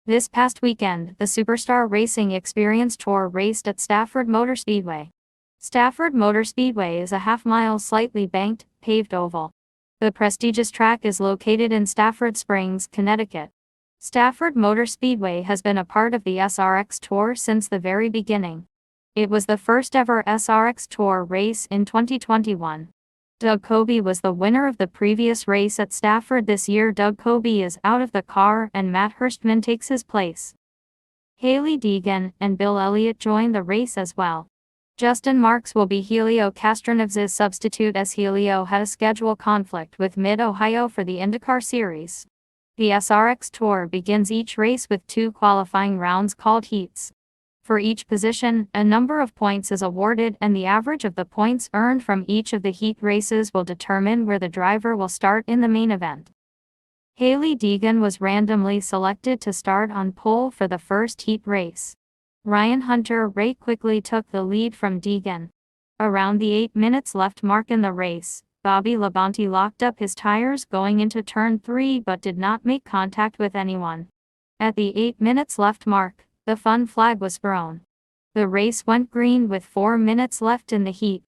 This past weekend, the Superstar Racing Experience Tour raced at Stafford Motor Speedway. Stafford Motor Speedway is a half-mile slightly banked, paved oval. The prestigious track is located in Stafford Springs, Connecticut. Stafford Motor Speedway has been a part of the SRX Tour since the very beginning. It was the first ever SRX Tour race in 2021. Doug Coby was the winner of the previous race at Stafford. This year Doug Coby is out of the car and Matt Hirschman takes his place. Hailie Deegan and Bill Elliott join the race as well. Justin Marks will be Helio Castroneves' substitute as Helio had a schedule conflict with Mid-Ohio for the IndyCar Series. The SRX Tour begins each race with 2 qualifying rounds called heats. For each position, a number of points is awarded and the average of the points earned from each of the heat races will determine where the driver will start in the main event. Hailie Deegan was randomly selected to start on pole for the first heat race. Ryan Hunter-Reay quickly took the lead from Deegan. Around the 8 minutes left mark in the race, Bobby Labonte locked up his tires going into turn 3 but did not make contact with anyone. At the 8 minutes left mark, the fun flag was thrown. The race went green with 4 minutes left in the heat.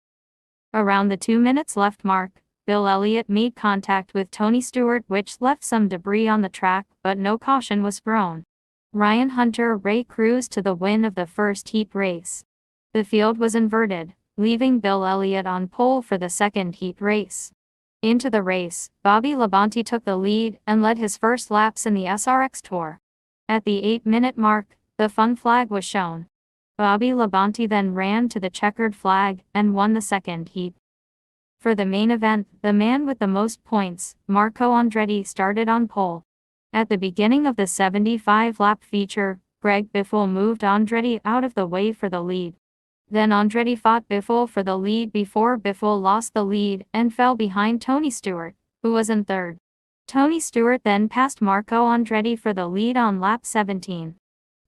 Around the 2 minutes left mark, Bill Elliott made contact with Tony Stewart, which left some debris on the track, but no caution was thrown. Ryan Hunter-Reay cruised to the win of the first heat race. The field was inverted, leaving Bill Elliott on pole for the second heat race. Into the race, Bobby Labonte took the lead and led his first laps in the SRX Tour. At the 8-minute mark, the fun flag was shown. Bobby Labonte then ran to the checkered flag and won the second heat. For the main event, the man with the most points, Marco Andretti, started on pole. At the beginning of the 75-lap feature, Greg Biffle moved Andretti out of the way for the lead. Then Andretti fought Biffle for the lead before Biffle lost the lead and fell behind Tony Stewart, who was in third. Tony Stewart then passed Marco Andretti for the lead on lap 17.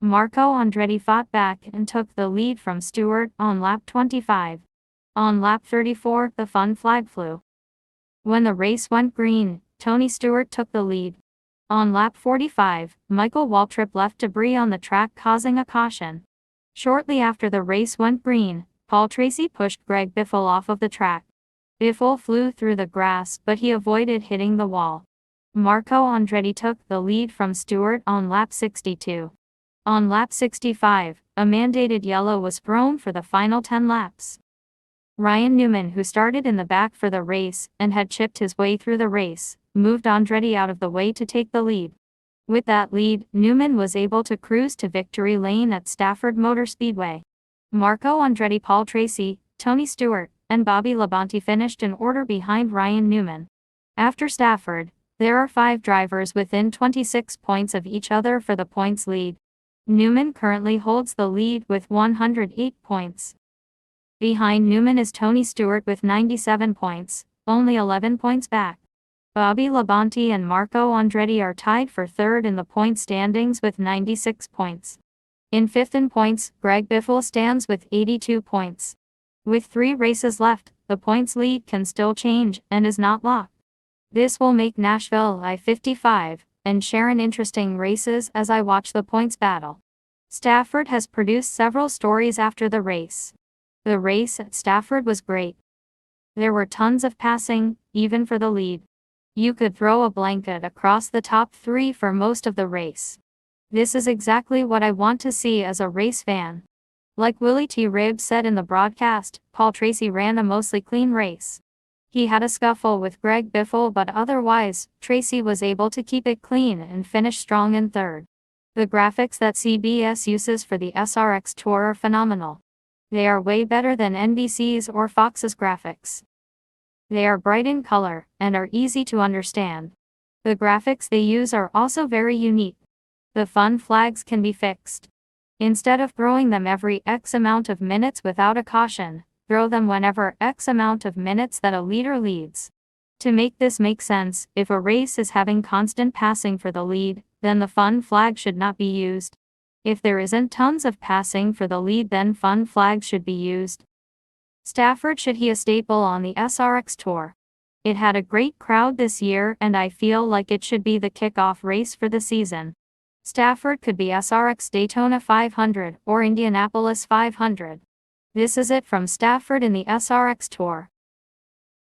Marco Andretti fought back and took the lead from Stewart on lap 25. On lap 34, the fun flag flew. When the race went green, Tony Stewart took the lead. On lap 45, Michael Waltrip left debris on the track causing a caution. Shortly after the race went green, Paul Tracy pushed Greg Biffle off of the track. Biffle flew through the grass but he avoided hitting the wall. Marco Andretti took the lead from Stewart on lap 62. On lap 65, a mandated yellow was thrown for the final 10 laps. Ryan Newman, who started in the back for the race and had chipped his way through the race, moved Andretti out of the way to take the lead. With that lead, Newman was able to cruise to victory lane at Stafford Motor Speedway. Marco Andretti, Paul Tracy, Tony Stewart, and Bobby Labonte finished in order behind Ryan Newman. After Stafford, there are 5 drivers within 26 points of each other for the points lead. Newman currently holds the lead with 108 points. Behind Newman is Tony Stewart with 97 points, only 11 points back. Bobby Labonte and Marco Andretti are tied for third in the point standings with 96 points. In fifth in points, Greg Biffle stands with 82 points. With 3 races left, the points lead can still change and is not locked. This will make Nashville I-55 and Sharon interesting races as I watch the points battle. Stafford has produced several stories after the race. The race at Stafford was great. There were tons of passing, even for the lead. You could throw a blanket across the top 3 for most of the race. This is exactly what I want to see as a race fan. Like Willie T. Ribbs said in the broadcast, Paul Tracy ran a mostly clean race. He had a scuffle with Greg Biffle but otherwise, Tracy was able to keep it clean and finish strong in third. The graphics that CBS uses for the SRX Tour are phenomenal. They are way better than NBC's or Fox's graphics. They are bright in color and are easy to understand. The graphics they use are also very unique. The fun flags can be fixed. Instead of throwing them every X amount of minutes without a caution, throw them whenever X amount of minutes that a leader leads. To make this make sense, if a race is having constant passing for the lead, then the fun flag should not be used. If there isn't tons of passing for the lead, then fun flags should be used. Stafford should be a staple on the SRX Tour. It had a great crowd this year and I feel like it should be the kickoff race for the season. Stafford could be SRX Daytona 500 or Indianapolis 500. This is it from Stafford in the SRX Tour.